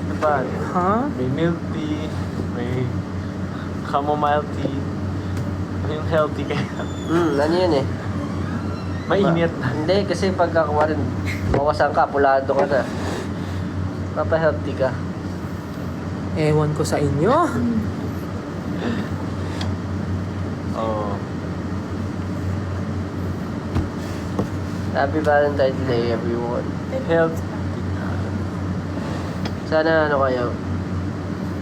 Diba? Ha? May milk tea, may chamomile tea. Yung healthy kaya. Ano yun eh? Mainit na. Hindi, kasi pagkakuha rin, mawasan ka, pulado ka na. Papa-healthy ka. Ewan ko sa inyo. Oo. Happy Valentine's Day, everyone. Health. Sana ano kayo,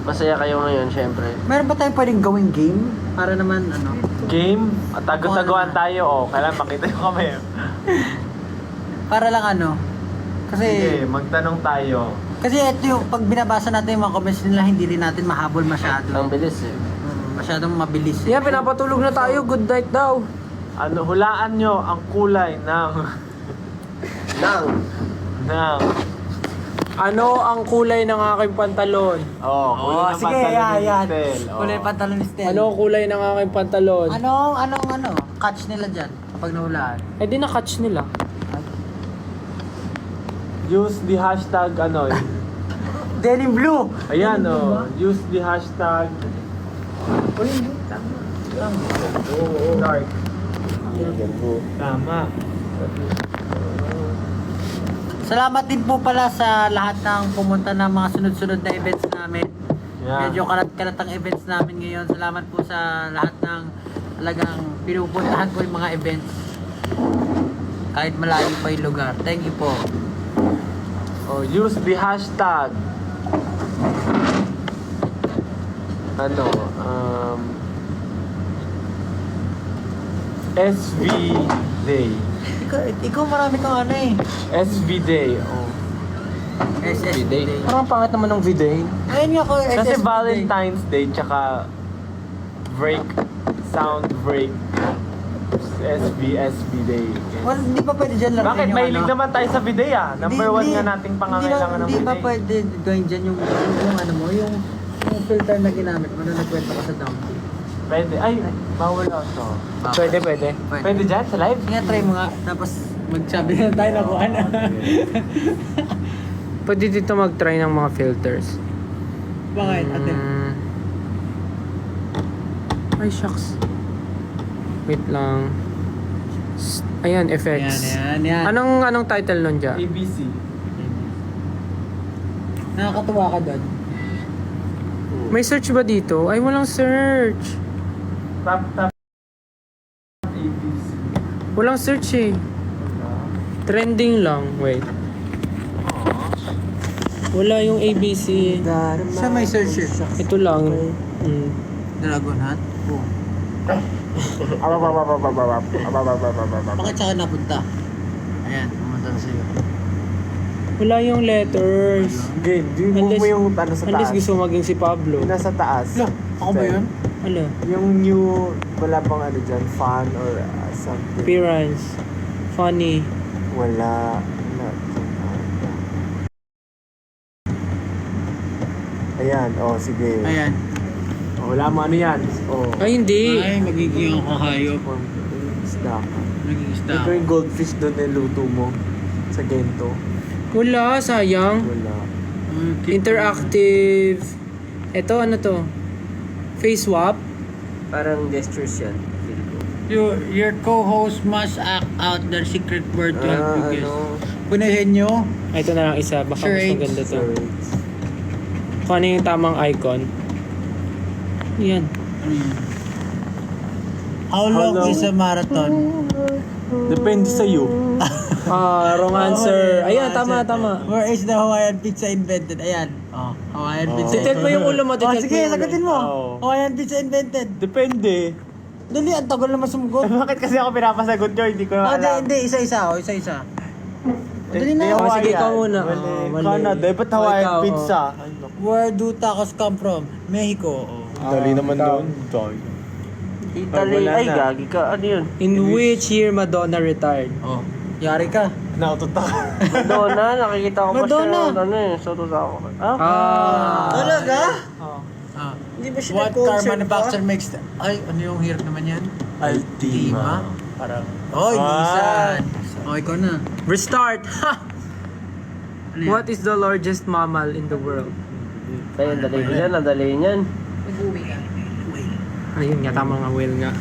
masaya kayo ngayon, syempre. Meron ba tayong pwedeng gawing game? Para naman, ano? Game. At tago-taguan tayo. Oh, kailan makita nyo kami. Para lang ano? Kasi, Sige, magtanong tayo. kasi ito yung, pag binabasa natin yung mga comments nila, hindi rin natin mahabol masyado. Ang bilis eh. Masyadong mabilis. Yeah, pinapatulog na tayo. Good night daw. Ano, hulaan nyo ang kulay ng... ng... Ano ang kulay ng aking pantalon? Oh, kulay ng sige, pantalon ni yan. Stel. Oh. Kulay pantalon ni Stel. Ano ang kulay ng aking pantalon? Anong catch nila dyan kapag nahulaan? Eh di na-catch nila. Use the hashtag ano. Denim blue! Ayan oh. Use the hashtag. Dark. Tama. Salamat din po pala sa lahat ng pumunta ng mga sunod-sunod na events namin. Yeah. Medyo kalat-kalat ang events namin ngayon. Salamat po sa lahat ng talagang pinupuntahan po yung mga events. Kahit malayo pa yung lugar. Thank you po. Oh, use the hashtag. Ano, SV Day. Ikaw marami kang ano eh. SV Day. Oh. SSB Day. Parang pangit naman ng video. Ayun nga ko, Kasi SSB Day. Valentine's Day tsaka break, sound break. SB Day. Well, hindi pa pwede dyan lang. Bakit? Mahilig naman tayo sa bidet ah. Number one nga nating pangangailangan ng Hindi pa bidet. pwede gawin dyan yung ano mo, yung filter na ginamit mo na nagkwento ka sa download. Pwede. Ay, bawal ito. Pwede, pwede. Pwede dyan sa live? Nga, try mo nga. Tapos magsabi na tayo na kung ano. Pwede dito mag-try ng mga filters. Bakit? Ate? Ay, shucks. Wait lang. Ayan, effects. Yan. Anong title nun dyan? ABC. Nakakatuwa ka doon. May search ba dito? Ay, walang search. Tap ABC. Walang search eh. Trending lang. Wait. Wala yung ABC. Sa may search eh. Ito lang. Dragon Hunt? Oo. Bakit saan napunta? Ayan, pumunta na sa'yo. Wala yung letters. Game. Di mo Unless- mo yung ano sa Unless taas. gusto mo maging si Pablo. Yung nasa taas. Ako ba yun? Wala. Yung new, wala bang ano dyan, fun or something. Appearance. Funny. Wala. Ayan, oh sige. Ayan. Oh, wala mo ano yan. Oh. Ay, hindi. Ay, magiging ako hayop. Isda ka. Magiging isda Ito ako. yung goldfish doon na luto mo sa Gento. Wala, sayang. Wala. Interactive. Ito, ano to? Face swap? Parang gestures yan. Your co-host must act out their secret word to help you guess. Ano? Punahin nyo. Ay, ito na lang isa. Baka mas Charades. maganda to. Sorry. Kung ano yung tamang icon. Yan. Ano yun? How long long? is a marathon? Depende sa'yo. Wrong answer. Ayan, tama, answer. tama. Where is the Hawaiian pizza invented? Ayan. Oh, Hawaiian pizza. Titit mo yung ulo mo. Oh, Titit sige, mo yung ulo. sagutin mo. Oo. Hawaiian pizza invented. Depende. Dali, ang tagal naman sumugot. Bakit kasi ako pinapasagot nyo? Hindi ko na Ah, alam. hindi, isa-isa. Oh, isa-isa. Dali na. Oh, sige, ikaw muna. Mali. Mali. Canada. Ba't Oh, Hawaiian ikaw, pizza? Ay, naku. Where do tacos come from? Mexico. Oh. Dali naman doon. Italy, Wala ay na. gagi ka. Ano yun? In which year Madonna retired? Oh, yari ka. Nautot ako. Madonna, nakikita ko pa Madonna. siya. Ano eh, sa ako. Ah? Talaga? Oh. Ah. Hindi ba siya What car nag-concert manufacturer makes ay, ano yung hirap naman yan? Altima. Parang, oh, Nissan. Oh, ikaw na. Restart! Ha! What is the largest mammal in the world? Kaya ang dali niyan, ang dali niyan. Ayun nga, tama nga, whale nga.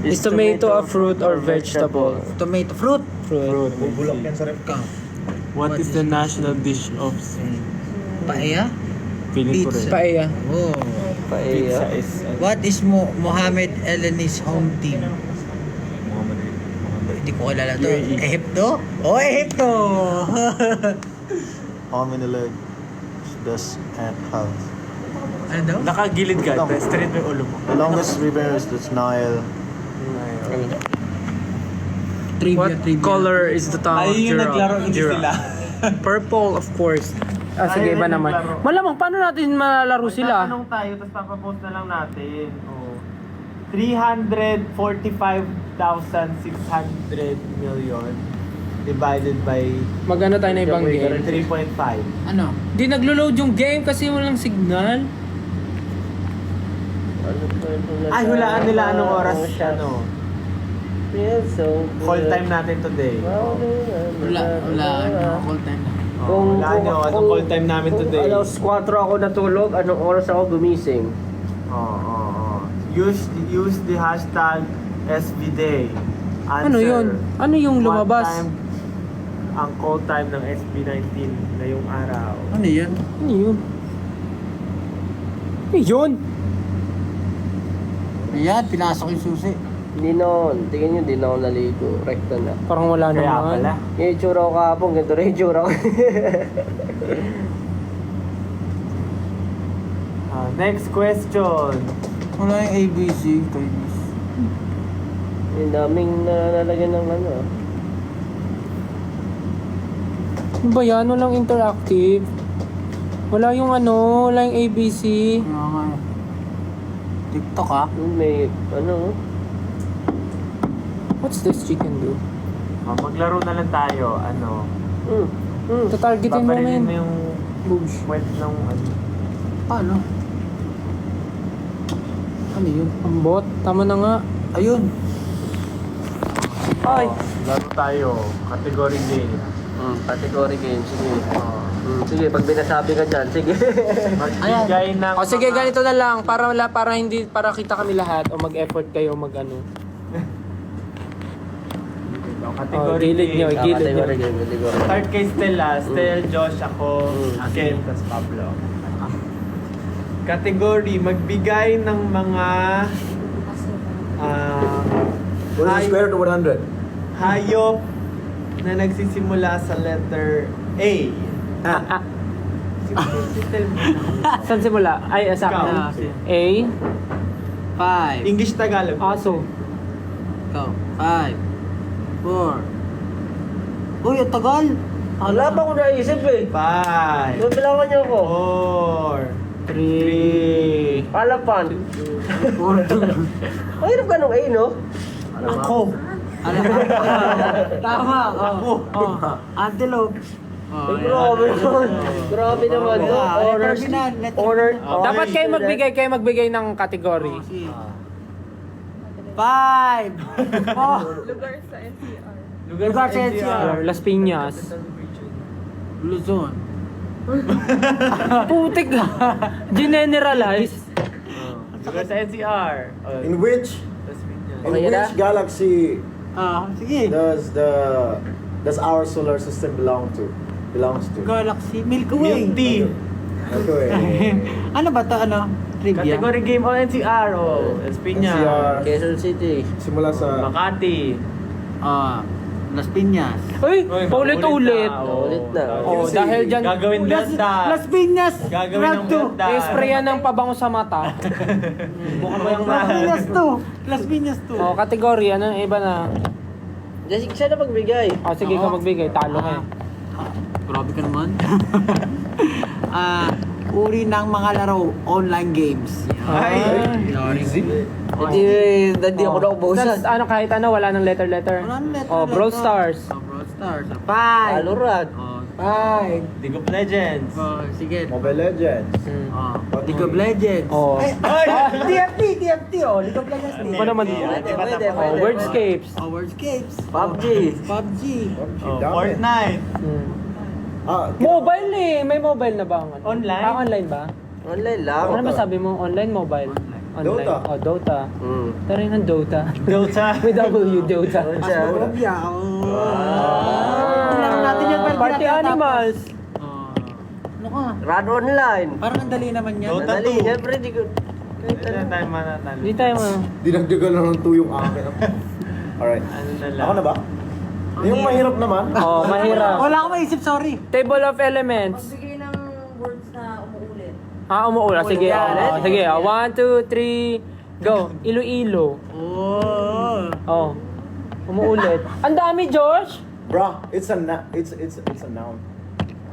Is tomato a fruit or vegetable? Tomato fruit. Fruit. What is the national dish of Spain? Paella. Feeling ko Pizza. rin. Paella. Oh. Pizza Paella. is What is Mohamed Eleni's home team? Hindi ko kilala to. Egypto? Oh, Egypto! How many legs does ant have? Ano daw? Nakagilid ka, Lang. straight mo yung ulo mo. The longest river is the Nile. What color is the tongue of giraffe? hindi sila. Purple, of course. Sige, iba naman. Malamang, paano natin malalaro sila? Tatanong tayo, tapos papapost na lang natin. Oh. 345,600 million divided by Magano tayo na ibang game? 3.5. Ano? Di naglo-load yung game kasi walang signal. Ay, hulaan nila anong oras, ano, call time natin today. Wala. Ano? Call time na. Oh, hulaan nyo, anong call time namin today. Alas 4 ako natulog, anong oras ako gumising? Use the hashtag SBDay. Answer. Ano yun? Ano yung lumabas? What time ang call time ng SB19 ngayong araw? Ano yan? Ano yun? Ano yun? Ayan, pinasok yung susi. Hindi na, tingin nyo, hindi na ako naligo. Rekta na. Parang wala Kaya naman. pala. Yung itsura ko kahapon, ganito rin yung itsura ko. Next question. Wala yung ABC. Yung daming nalalagyan ng ano. Ano ba yan? Walang interactive. Wala yung ano, wala yung ABC. Kaya nga. TikTok ah. May, ano, What's this chicken do? Maglaro na lang tayo. Ano? Tatargetin mo Paparilin mo men. yung Bush. wet ng ano. Paano? Ano yun? Ang bot. Tama na nga. Ayun. Ay! Laro tayo. Category game. category game, sige. Sige, pag binasabi ka dyan, sige. Magbigay ng O sige, mga- ganito na lang. Para kita kami lahat. O mag-effort kayo, mag-ano. Category gilid game. nyo, gilid nyo. Category game, category. Start kay Stella. Stel, Josh, ako, Ken, tas Pablo. Category, magbigay ng mga What is the square root of 100? hayop na nagsisimula sa letter A. Si Stel. Saan simula? Ay, sa Ikaw. akin. A. 5. English Tagalog. Aso. Ikaw. 5. 4. Uy, ang tagal. Wala pa ako naisip eh. 5, Bilangan niyo ako. 4, 3, Palapan. Ang hirap ka nung A, no? ako. Alam mo? Tama. Ako. Antelope. Ay, grabe naman. Grabe naman. no? Honors. Honor. Dapat kayo magbigay ng category. 5. Lugar sa NCR. Las Piñas. Luzon. Putik ka. Generalize. Lugar sa NCR. In which Okay na? galaxy Sige. does our solar system belongs to? Galaxy. Milky Way. Milk tea. Okay. Ano ba to? Ano? Trivia? Category game o NCR o Espinya. NCR. Quezon City. Simula sa Makati. Las Piñas. Uy, paulit-ulit. Ulit na. Oh, dahil dyan, Gagawin lenta. Las Piñas. Gagawin ng Round two. lenta. i-sprayan ng pabango sa mata. Buka mo yung Las Piñas 2. Las Piñas 2. Oh, category, ano, iba na. Jessica, siya na magbigay. Oh, sige, ikaw magbigay, talo ka. Grabe ka naman. Uri ng mga laro, online games. Ay. easy. Hindi ako naubusan. Ano, kahit ano, wala nang letter. Wala nang letter, Oh, Brawl letter. Stars. Brawl Stars. 5. Valorant. 5. League of Legends. Sige. Mobile Legends. League of Legends. Oh. TFT. Oh, League of Legends. Ano naman? Pwede. Oh, Wordscapes. Wordscapes. PUBG. PUBG. Oh, Fortnite. Mobile eh. May mobile na ba? Ang ano? Online? Online ba? Online lang. Ano ba sabi mo? Online, mobile? Online. Dota. Oh, Dota. Hmm. Tarin ng Dota. Dota. With W, Dota. Tingnan natin yan, pero Party tinatapos. Animals. Ano ka? Run online. Parang ang dali naman yan. Dota Madali. 2. Siyempre, di ko... Hindi na tayo manatalo. Hindi tayo mo. Dinagdagan lang ng 2 yung akin. Alright. Ano na lang. Ako na ba? Yung mahirap naman. Oh, mahirap. Wala akong maisip, sorry. Table of Elements. Magbigay ng words na umuulit. Umuula. Sige. Umuulan. Sige. 1, 2, 3, go. Iloilo. Oh. Umuulit. Ang dami, Josh. Bro, it's a noun.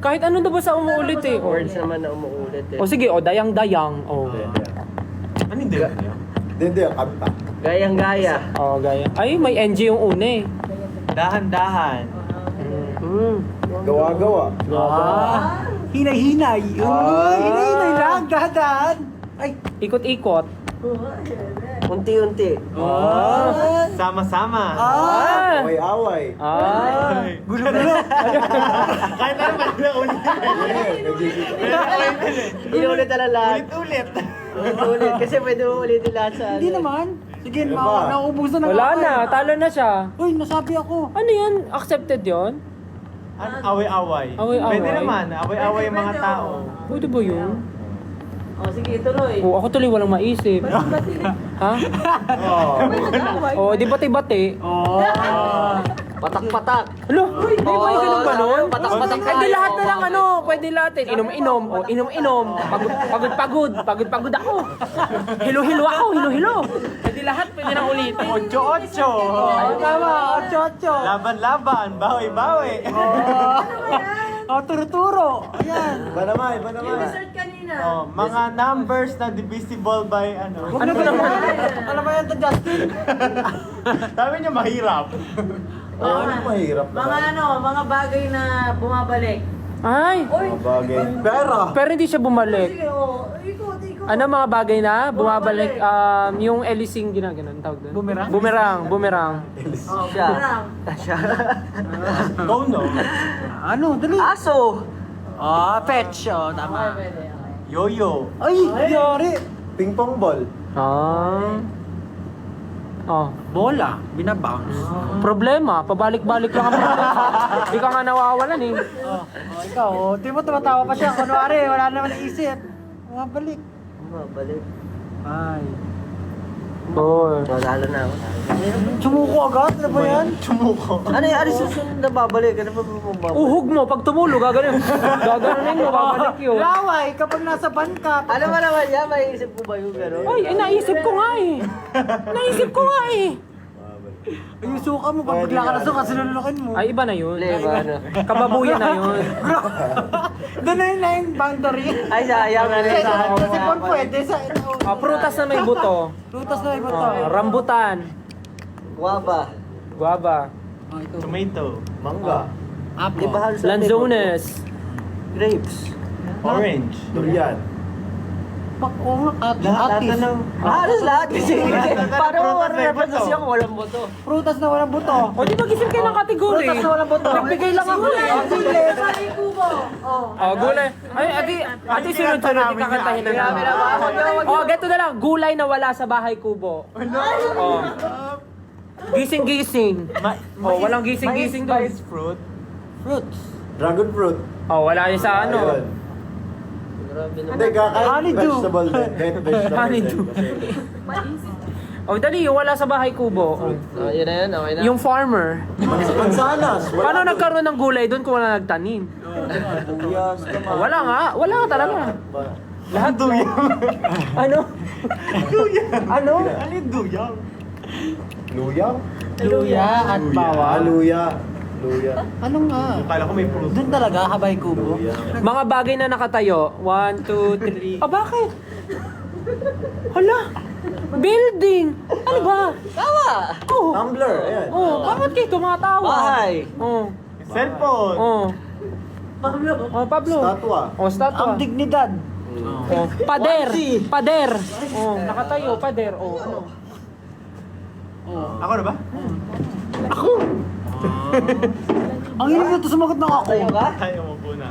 Kahit ano daw ba sa umuulit eh. Oh. Words naman na umuulit eh. O sige, dayang-dayang. Oh. Ano hindi? Hindi, kanta. Gayang-gaya. Oh, gaya. Ay, may NG yung una eh. Dahan-dahan. Gawa-gawa. Hinay-hinay. Hinay-hinay lang, dahan. Ay, Ikot-ikot. Unti-unti. Sama-sama. Ah! Away-away. Ah! gulo-gulo. Kahit ano man na ulit. Inulit na lang. Ulit-ulit. Ulit. Kasi pwede mo ulitin lahat sa Hindi naman. Sige, Ano ba? nauubusan na Wala ako na, eh. talo na siya. Uy, nasabi ako. Ano yun? Accepted yun? Ano? Away-away. Away-away? Pwede naman. Away-away yung mga tao. Pwede ba yun? O, sige, tuloy. Oh, ako tuloy walang maisip. Ha? Oh, di bati-bati. patak-patak. Alo, may ganun ba nun? Patak-patak Pwede tayo. lahat na lang ano, pwede lahat eh. Inom-inom, o inom-inom. Pagod-pagod ako. Hilo-hilo ako, hilo-hilo. Pwede lahat, pwede nang ulitin. 8-8. Tama, 8-8. Laban-laban. Bawi-bawi. Turo-turo. Ayan. Banamay. Yung dessert kanina. Oh, mga numbers na divisible by ano. Ano ba naman? Ano ba yan to, Justin? Sabi niya mahirap. Ano mahirap Mga naman? mga bagay na bumabalik. Ay, Uy, Mga bagay. Pera! pero hindi siya bumalik. sige, ikot. Ano mga bagay na bumabalik? Yung Elising ginaganon tawag doon. Bumerang? Bumerang. Oh, Siya. parang. Siya. Go no. Ano? Dali. Aso. Fetch. Tama. Pwede. Yo-yo. Ay, yari. Ping-pong ball. Bola. Binabounce. Problema, pabalik-balik lang ang problema. Hindi ka nga nawawalan eh. Ikaw, di mo tumatawa pa siya. Kunwari, wala naman naisip. Balik. Mabalik. Ay. Lalo na ako. Sumuko agad? Ano ba yan? Ano susunod na babalik? Ano ba babalik? Uhog mo, pag tumulo, gaganon. Gaganon mo, babalik yun. Laway, kapag nasa ban ka. Ano ba naman yan? May isip mo ba yung gano'n? Ay, naisip ko nga eh. Naisip ko nga eh. Yung suka mo, pag bigla ka na suka, sinulukin mo. Ay, iba na yun. Hindi ba ano? Kababuyan na yun. Doon na yung boundary. Ay, sayang na rin sa ako. Kasi kung pwede sa... Prutas na may buto. Lutas na iba to. Rambutan. Guava. Guava. Ito. Tomato. Mangga. Di ba halos lahat may Lanzones. buto? Grapes. Orange. Durian. Oo nga, Lahat atis. na Halos lahat kasi. Paano mo Prutas may represent buto. siya kung walang buto? Prutas na walang buto. O, di mag-isip kayo ng kategory. Prutas na walang buto. Nagbigay lang ako eh. Mali kubo. Oh. Oh, gulay. Ay, ati sunod-sunod, di kakantahin na namin. Oh, ganito na lang. Gulay na wala sa bahay kubo. Oh. Gising-gising. Oh, walang gising-gising doon. Mais fruit. Fruits. Dragon fruit. Oh, wala yun sa ano. Ayun. Hindi, kahit Honeydew. vegetable din. Kahit vegetable Honeydew. din. Oh, dali, yung wala sa bahay kubo. Oh. Yun na yun, okay na. Yung farmer. Mansanas. Paano nagkaroon ng gulay doon kung wala nagtanim? Buyas. Oh, wala nga. Wala nga talaga. Lahat duyang. Ano? Ano? Ano yung duyang? Luyang? Luya at bawal. Luya. Luya. Ano nga? Akala ko may fruit. Doon talaga, habay kubo. Luya. Mga bagay na nakatayo. 1, 2, 3. Ah, bakit? Hala? Building! Ano ba? Tama! Oh, Tumbler. Ayan. oh, bakit kayo tumatawa? Bahay! Oh, Cellphone. oh. Oh, Pablo. Statwa. Oh, statwa. Ang dignidad. Oh, pader. Pader. Oh, nakatayo, pader. Oh, ano? Ako na ba? Ang hirap na ito sumagot ng ako. Tayo ka? Tayo mo muna.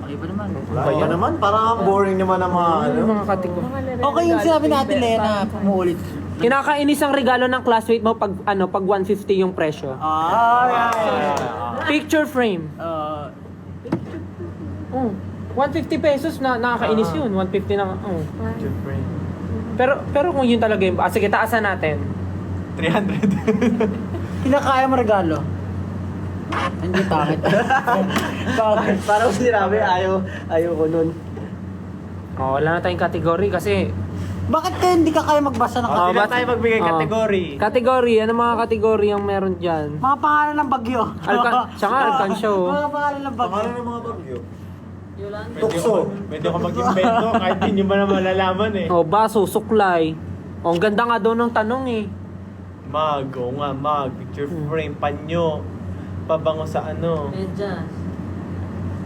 Okay ba naman? Kaya naman, parang ang boring naman ang mga ano. Yung mga kategory. Okay yung sinabi natin, Lena, pumuulit. Kinakainis ang regalo ng classmate mo pag 150 yung presyo. Picture frame. Oh, 150 pesos na nakakainis yun. 150 na. Oh. Pero kung yun talaga yung sige, taasan natin. 300. Kinakaya mo regalo. Hindi pangit. Bakit? Parang sinabi, ayaw ko nun. Oh, wala na tayong kategory kasi Bakit kaya hindi ka kaya magbasa ng Oh, Hindi ba't- na tayo magbigay oh. category. Kategory, ano mga kategory ang meron dyan? mga pangalan ng bagyo? Siya nga, Alcansya, oh. Mga pangalan ng bagyo. Pangalan ng mga bagyo. Yolanda. Tukso. Pwede ko mag-invento kahit hindi nyo ba na malalaman eh. Oh, baso, suklay. Oh, ang ganda nga daw ng tanong eh. Picture frame, panyo, pabango sa ano, Medyas.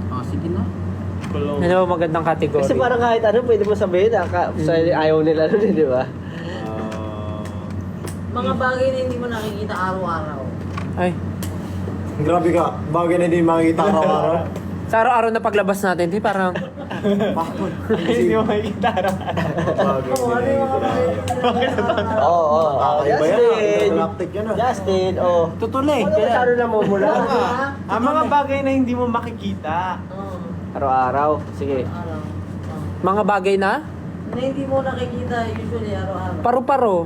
Oh, sige na. kulong. Ano ba magandang kategory? Kasi parang kahit ano, pwede mo sabihin, ayaw nila nun, di ba? Mga bagay na hindi mo nakikita araw-araw. Ay, Grabe ka. Bagay na hindi makikita araw-araw. sa araw-araw na paglabas natin, di parang Bakit? Hindi mo makikita Bagay Oo, ano yung mga bagay na nakikita Oo, Iba yan. Justin! Galactic yan ah. Justin, oh. Tutuloy. Ano masyado namumula? Ang mga bagay na hindi mo makikita. Oo, Araw-araw. Sige. araw. mga bagay na Na hindi mo nakikita usually araw-araw. paru-paro.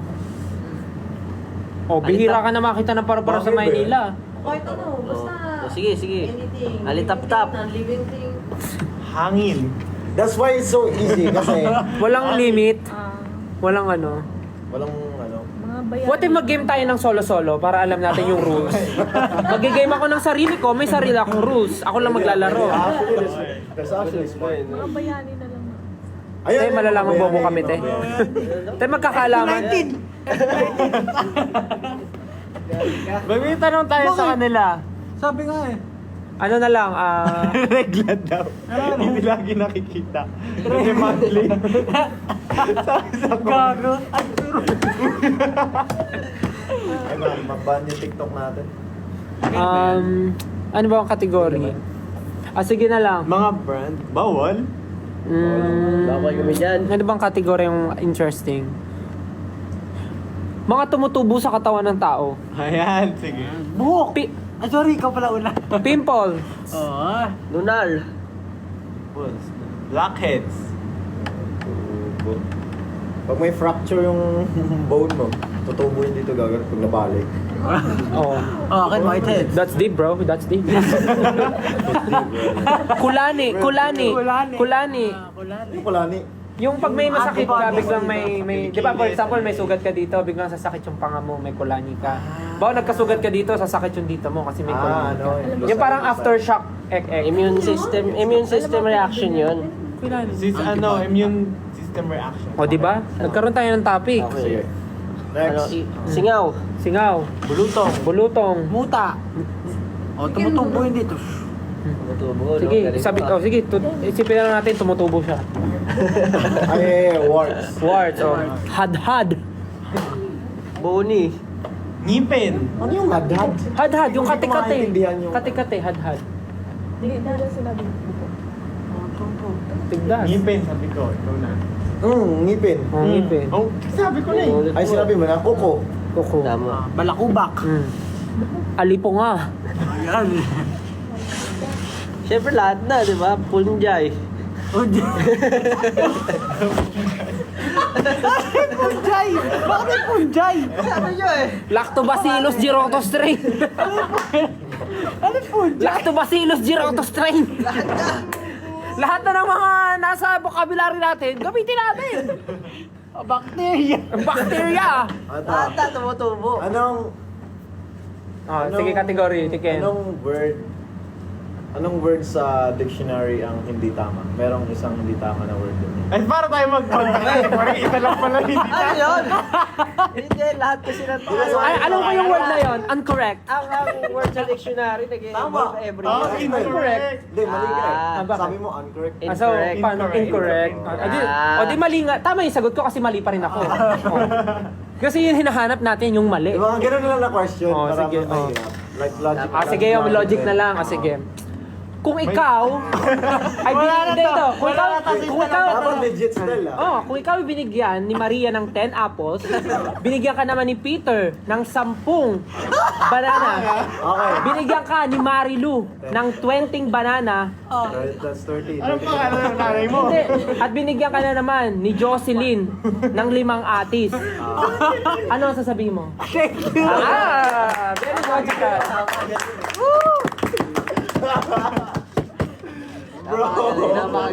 Oh, bihira ka na makita ng paru-paro sa Bakit ba? Maynila. Kahit ano, basta Oh, sige, sige. anything. Alitap-tap. Living thing. Hangin. That's why it's so easy kasi Walang limit, walang ano. walang ano. What if mag-game tayo ng solo-solo para alam natin yung rules? Mag-game ako ng sarili ko, may sarili akong rules. Ako lang maglalaro. That's actually smart. Mga bayani na lang. Te, malalamang bobo kami, te. Te, magkakalaman. May tanong tayo sa kanila. Sabi nga eh. Ano na lang, Regla daw. Hindi lagi nakikita. Kasi monthly. Sabi sa Gago. Ano, mag-ban yung TikTok natin. ano ba ang kategory? Sige na lang. Mga brand. Bawal? Bawal kami dyan. Ano bang kategory yung interesting? Mga tumutubo sa katawan ng tao. Ayan, sige. Buhok. Ay, sorry, ikaw pala una. Pimple. Oo. Lunal. Blackheads. Pag may fracture yung bone mo, tutubo yun dito gagawin pag nabalik. Oh. Oh, akin whitehead. That's deep, bro. That's deep. Kulani. Kulani. Yung kulani. Yung pag may masakit ka, biglang may di ba for example, may sugat ka dito, biglang sasakit yung panga mo, may kulani ka. Bawa nagkasugat ka dito, sasakit yung dito mo kasi may kulani ka. ano, Yung parang aftershock, Immune system reaction yun. Immune system reaction. O, di ba? Nagkaroon tayo ng topic. Sige. Ano, Next. singaw. Singaw. Bulutong. Muta. Oh, tumutubo yun dito. Tumutubo, Sige, no? sige, isipin na lang natin, tumutubo siya. Ay, warts. Warts, oh. Hadhad. Boni. Ngipin. Ano yung hadhad? Hadhad, yung Hindi ko kate-kate. maintindihan yung- Kate-kate, hadhad. Tigdas. Ngipin, sabi ko. Ikaw na. Ngipin. Oh, ngipin. Oh, sabi ko na eh. Ay, sinabi mo na, kuko. Kuko. Tama. Balakubak. Alipo nga. Ayan. Siyempre lahat na, di ba? Punjay. Punjay! Bakit may punjay? Ano nyo eh? Lactobacillus gyrotostrain. Ano punjay? Lactobacillus gyrotostrain. Lahat na ng mga nasa vocabulary natin, gamitin natin. Bacteria. Bacteria. Ata, tumutubo. Anong Sige, category. Sige. Anong word sa dictionary ang hindi tama? Merong isang hindi tama na word din. Ay, para tayo mag-contact. Parang isa lang pala hindi Ano tayo. yun? Hindi, lahat kasi ng tao. Ay, alam ko yung word na yon, incorrect. Ang word sa dictionary, nag-involve every Oh, word. incorrect. Hindi, mali ka eh. Ah, bakit? Sabi mo incorrect. So, paano? Incorrect. O di mali nga. Tama yung sagot ko kasi mali pa rin ako. Oh. Kasi yung hinahanap natin yung mali. Yung mga ganun na lang na question Oh, para sige, mas mahirap. Like logic. Sige, yung logic na lang. Sige. Kung ikaw ay binigyan ito, Dapat legit style kung ikaw ay binigyan ni Maria ng 10 apples, binigyan ka naman ni Peter ng 10 banana. Okay. Binigyan ka ni Marilu ng 20 banana. That's 30. Ano pa ng nanay mo? Hindi. At binigyan ka na naman ni Jocelyn ng 5 atis. Ano ang sasabihin mo? Thank you! Very logical. Bro!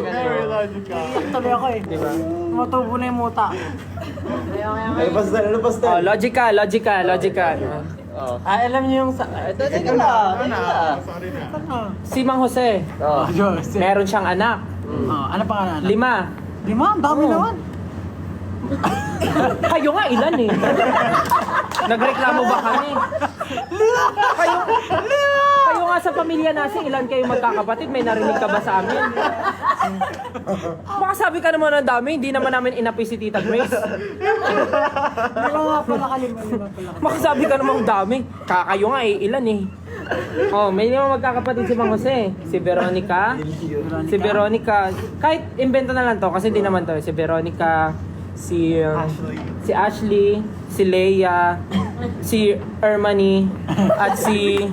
Very logical. Tuloy ako eh. Diba? Matubo na yung muta. Ano pa style? Ano pa style? Logical. Alam niyo yung... Teka na. Sorry na. Si Mang Jose, Oh. meron siyang anak. Ano pangalan? 5. 5? Ang dami Oo. naman. Kayo nga, ilan eh? Nagreklamo ba kami? Kayo nga sa pamilya natin, ilan kayo magkakapatid? May narinig ka ba sa amin? Baka sabi ka naman ng dami, hindi naman namin inapi si Tita Grace. Lima nga pala kalima pala. Baka sabi ka naman dami. Kakayo nga eh, ilan eh? Oh, may mga magkakapatid si Mang Jose. Si Veronica. Si Veronica. Kahit invento na lang to, kasi di naman to. Si Veronica, si Ashley, si Leia, si Ermani, at si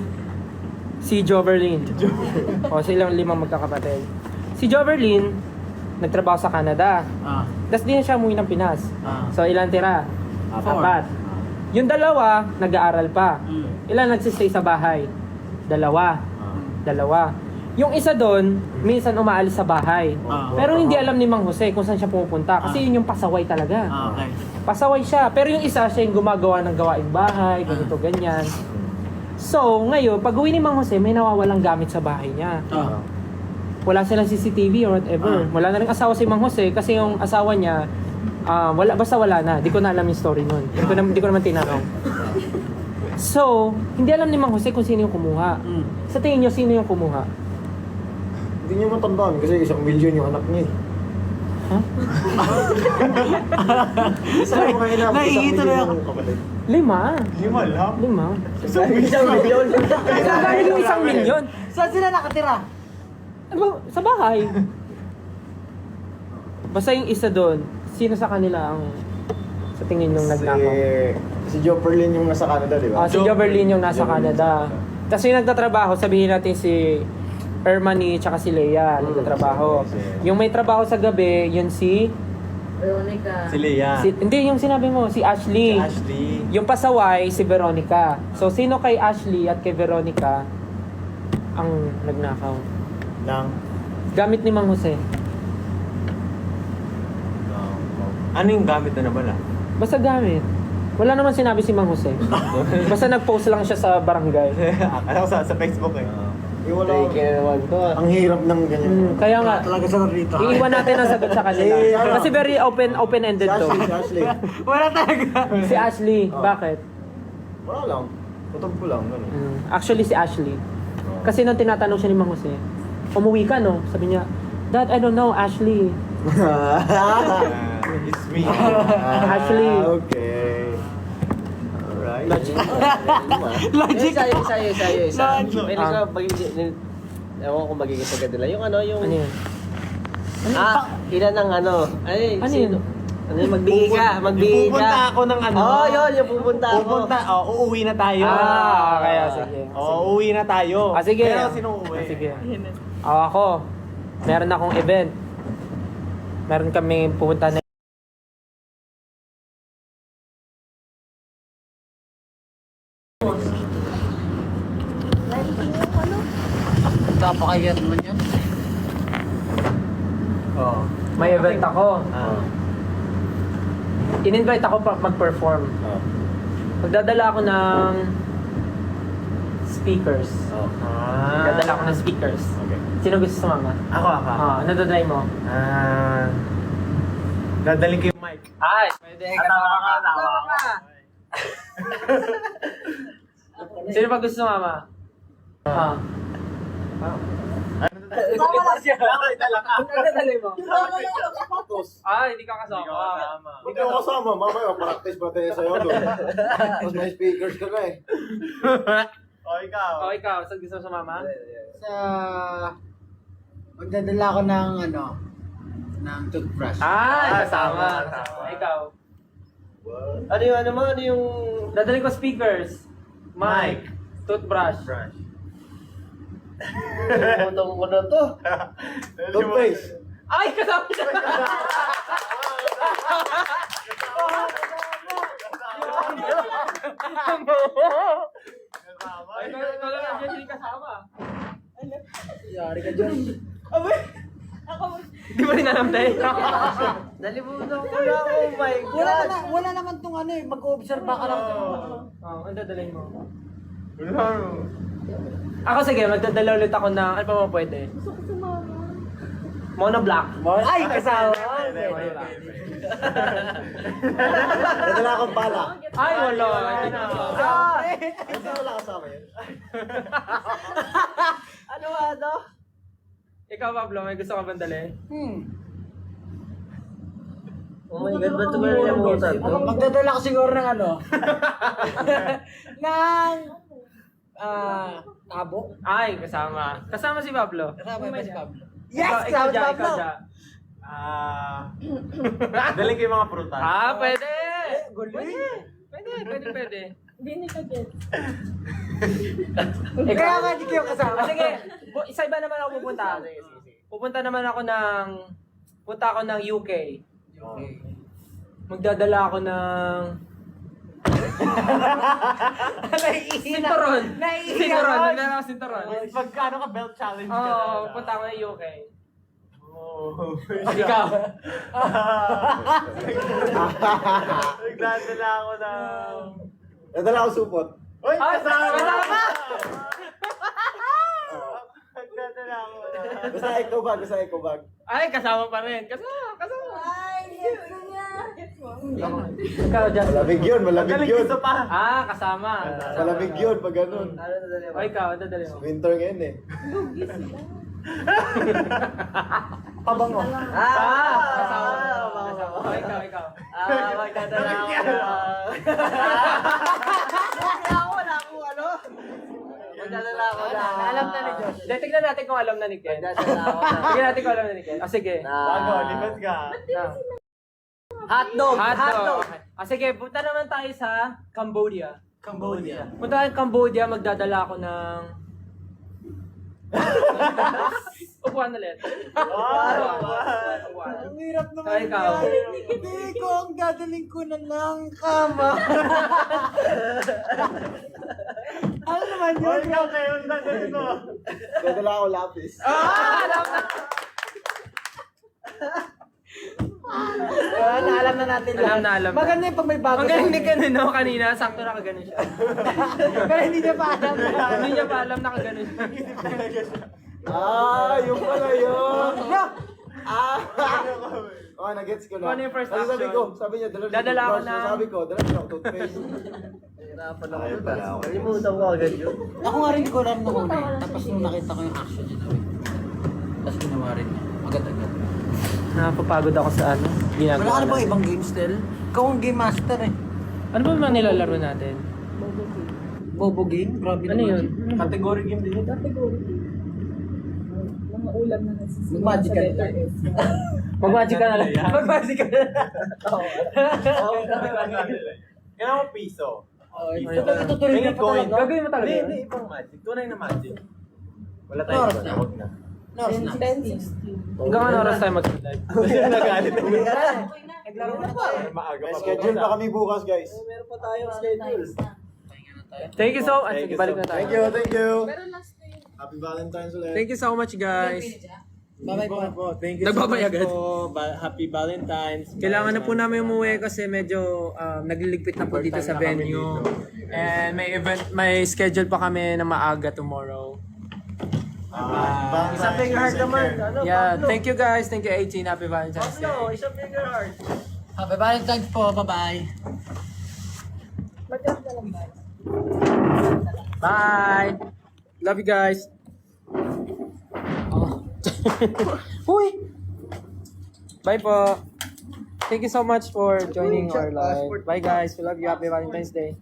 Joverlyn. O, silang 5 magkakapatid. Si Joverlyn, nagtrabaho sa Canada. Tapos di na siya umuwi ng Pinas. So, ilan tira? 4. Yung 2, nag-aaral pa. Ilan nagsistay sa bahay? 2. Yung isa doon, minsan umaalis sa bahay. Pero hindi alam ni Mang Jose kung saan siya pupunta. Kasi yun yung pasaway talaga. Okay. Pasaway siya. Pero yung isa, siya yung gumagawa ng gawaing bahay, ganito, ganyan. So, ngayon, pag uwi ni Mang Jose, may nawawalang gamit sa bahay niya. Wala silang CCTV or whatever. Wala na rin asawa si Mang Jose kasi yung asawa niya, basta wala na. Di ko na alam yung story nun. Di ko naman tinanong. So, hindi alam ni Mang Jose kung sino yung kumuha. Sa tingin niyo, sino yung kumuha? Hindi niyo matandaan kasi 1 milyon yung anak niya. Huh? Saan mo kayo na? 1 Naiito na milyon yung kapatid. 5. 5 lang. 5. Isang milyon. Dahil yung 1 milyon. Saan sila nakatira? Ano ba? Sa bahay. Basta yung isa doon, sino sa kanila ang sa tingin yung nagnakaw? Si Joe Perlin yung nasa Canada, di ba? Si Joverlyn yung nasa Canada. Tapos yung nagtatrabaho, sabihin natin si Ermani tsaka si Leia nagtatrabaho. Yung may trabaho sa gabi, yun si... Veronica. Si Leia. Hindi, yung sinabi mo, si Ashley. Si Ashley. Yung pasaway, si Veronica. So, sino kay Ashley at kay Veronica ang nagnakaw? Nang... Gamit ni Mang Jose. Ano yung gamit na nabala? Basta gamit. Wala naman sinabi si Mang Jose. Basta nag-post lang siya sa barangay. Akala ko sa Facebook eh. Wala. Take naman to. Ang hirap ng ganyan. Kaya nga, Talaga sa rito. iiwan natin ang sagot sa kanila. Kasi very open-ended Si to. Ashley. Wala talaga. Si Ashley, bakit? Wala lang. Tutob ko lang. Ganun. Actually, si Ashley. Kasi nung tinatanong siya ni Mang Jose, umuwi ka, no? Sabi niya, Dad, I don't know, Ashley. It's me. Ashley. Okay. Alright. Logic. Isa. May Ah. magiging... Ewan ko kung magiging sagad nila. Yung ano, yung... Ano yun? Ilan ang ano? Ay, Ano sino? yun? Ano yun? Magbigay ka. Magbigay ka. Pupunta ako ng ano. Oo, yun. Yung pupunta ako. Uuwi na tayo. Kaya sige. Uuwi na tayo. Sige. Pero sino uuwi? Sige. Ako, meron akong event. Meron kami pupunta na Napakayat naman yun. Oo. may event ako. In-invite ako mag-perform. Magdadala ako ng speakers. Magdadala ako ng speakers. Okay. Sino gusto sumama? Ako. Ano dadalay mo? Dadaling ko yung mic. Ay! Pwede Tawa ka. Sino pa gusto sumama? Dadalay mo? Hindi ka kasama. Hindi ka kasama. Mamaya, practice pa tayo sa'yo doon. Tapos may speakers ka na eh. O, ikaw. Ikaw, saan gusto mo sumama? Sa Magdadala ako ng ng toothbrush. Kasama. Ikaw. Ano yung... Dadalhin ko speakers. Mic. Toothbrush. Putong ko na to. Toothpaste. Ay, kasama siya! Ay, ikaw lang nandiyan, hindi kasama. Yari ka dyan. Di mo rin alam tayo. Nalimutan ko na. Oh my God. Wala naman tong mag-observe ka lang. Ang dadalhin mo. Ako sige, magdadala ulit ako ng, ano pa mo pwede? Gusto ko sumama. Monoblock. Ay, kasama. Nadala akong bala. Ay, wala. Kasi wala kasama yun. Ano? Ikaw, Pablo, may gusto ka bang dali? Oh my God, ba't ito ba nalimutan to? Magdadala ko siguro ng ng abo. Ay, kasama. Kasama si Pablo. Kasama ba si Pablo? Ikaw, Jack, ikaw, Jack. Daling ko yung mga prutas. Pwede! Pwede. Hindi ka get. Kaya nga di kayo kasama. Sige, isa iba naman ako pupunta. Pupunta naman ako ng UK. Magdadala ako ng Sinturon. Sinturon. Magdadala ako sinturon. Pagkano ka belt challenge ka Oo, na? pupunta ako ng UK. Oh. Ikaw. Nagdadala ako ng... Nadala akong supot. Uy, kasama! Kasama! Nagdadala ako ng... Basta eco bag. Ay, kasama pa rin. Kasama. Ay, yes na niya. Gets mo? Ikaw, Justin. Malamig yun. Galing gusto pa! Kasama. Malamig yun pag ganun. O, ikaw, dadali mo. Winter ngayon eh. Pabango. Kasama. O, ikaw. Magdadala ako ng... Magdadala ako ng... Alam na ni Josh. Tignan natin kung alam na ni Ken. Magdadala ako ng... Tignan natin kung alam na ni Ken. Sige. Bago, lipat ka. Hotdog! Hotdog. Sige, punta naman tayo sa Cambodia. Punta tayo Cambodia, magdadala ako ng... Upuan ulit. Upuan. Ang hirap naman Kaya ikaw. Hindi ko ang dadaling ko na ng kama. Ano naman yun? Uy, ikaw kayo ang dadalhin mo. Nadala ako lapis. Alam na natin Alam na. Maganda yung pag may bago. Magaling ni Ken, no? Kanina, sakto nakaganon siya. Pero hindi niya pa alam. Hindi niya pa alam nakaganon siya. Yung pala yun. No! Nagets ko na. Kung ano yung first Sabi action? ko, sabi niya, Dadala ako ng- Sabi ko, dala ko toothpaste. Hirapan ako dun. Nalimutan ko agad yun. Ako nga rin ko alam nung una. Tapos nung nakita ko yung action niya na tapos ginawa rin niya. Agad-agad. Napapagod ako sa ano. Ginagawa. Wala ka na bang ibang games, Tel? Ikaw ang game master eh. Ano ba mga nilalaro natin? Bobo game? Grabe Ano yun? Category game din. Mga ulam na nasisira. Mag-magic ka na. Mag-magic ka na lang. Mag-magic ka na lang. Kailangan mo piso. Tutuloy Tingin na coin. pa talaga. Gagawin mo talaga Hindi, yun? ibang magic. Tunay na magic. Wala tayong Oras iba na, na. wag na. Nors na. 10:16. Hanggang ano oras tayo mag-live? Nagalit na yun. Naglaro na tayo. Maaga May pa. schedule pa kami bukas, guys. Meron pa tayong schedule. Thank you so much. Sige, balik na tayo. Thank you. Pero last na yun. Happy Valentine's ulit. Thank you so much, guys. Bye-bye po. Thank you Nagbabay agad. po. Happy Valentine's. Kailangan na po namin umuwi kasi medyo nagliligpit na po dito sa venue. And may schedule pa kami na maaga tomorrow. Isang finger heart naman. Ano, Yeah, Pablo? thank you guys. Thank you 18. Happy Valentine's Day. Pablo, isang finger heart. Happy Valentine's po. Bye-bye. Mag-drop na lang guys. Bye. Love you guys. Uy. Bye po. Thank you so much for joining our live. Bye guys. We love you. Happy Valentine's Day.